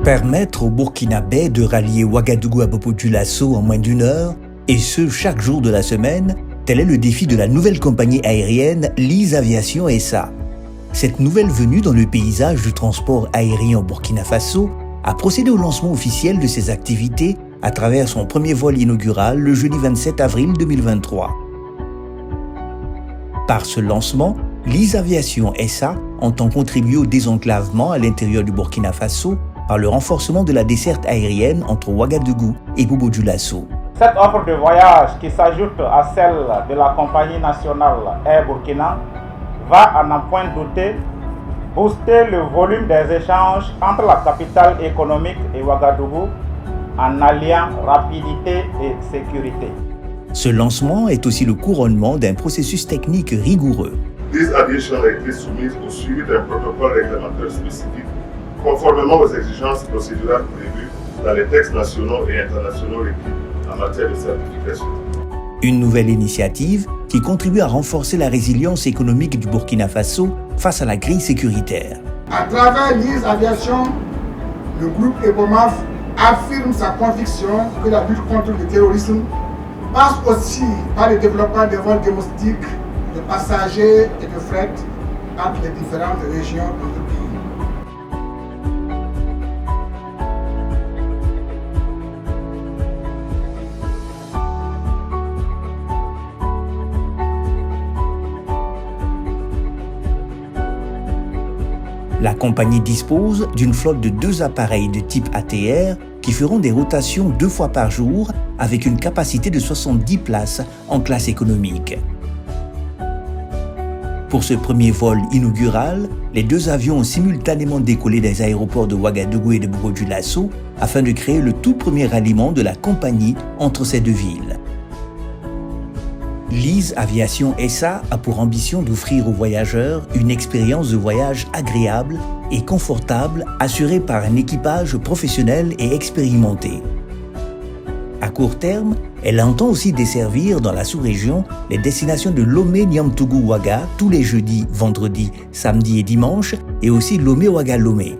Permettre aux Burkinabés de rallier Ouagadougou à Bobo-Dioulasso en moins d'1 heure, et ce chaque jour de la semaine, tel est le défi de la nouvelle compagnie aérienne Lise Aviation SA. Cette nouvelle venue dans le paysage du transport aérien au Burkina Faso a procédé au lancement officiel de ses activités à travers son premier vol inaugural le jeudi 27 avril 2023. Par ce lancement, Lise Aviation SA entend contribuer au désenclavement à l'intérieur du Burkina Faso par le renforcement de la desserte aérienne entre Ouagadougou et Bobo-Dioulasso. Cette offre de voyage qui s'ajoute à celle de la compagnie nationale Air Burkina va, à n'en point douter, booster le volume des échanges entre la capitale économique et Ouagadougou en alliant rapidité et sécurité. Ce lancement est aussi le couronnement d'un processus technique rigoureux. Lise Aviation a été soumise au suivi d'un protocole réglementaire spécifique conformément aux exigences procédurales prévues dans les textes nationaux et internationaux requis en matière de certification. Une nouvelle initiative qui contribue à renforcer la résilience économique du Burkina Faso face à la grille sécuritaire. À travers Lise Aviation, le groupe EPOMAF affirme sa conviction que la lutte contre le terrorisme passe aussi par le développement des vols domestiques de passagers et de fret entre les différentes régions de notre pays. La compagnie dispose d'une flotte de 2 appareils de type ATR qui feront des rotations 2 fois par jour avec une capacité de 70 places en classe économique. Pour ce premier vol inaugural, les 2 avions ont simultanément décollé des aéroports de Ouagadougou et de Bobo-Dioulasso afin de créer le tout premier ralliement de la compagnie entre ces 2 villes. Lise Aviation SA a pour ambition d'offrir aux voyageurs une expérience de voyage agréable et confortable assurée par un équipage professionnel et expérimenté. À court terme, elle entend aussi desservir dans la sous-région les destinations de Lomé-Niamtougou-Ouaga tous les jeudis, vendredis, samedis et dimanches et aussi Lomé-Ouaga-Lomé.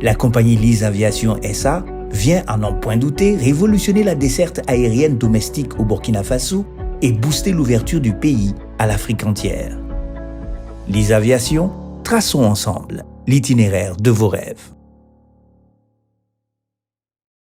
La compagnie Lise Aviation SA vient, à n'en point douter, révolutionner la desserte aérienne domestique au Burkina Faso et booster l'ouverture du pays à l'Afrique entière. Lise Aviation, traçons ensemble l'itinéraire de vos rêves.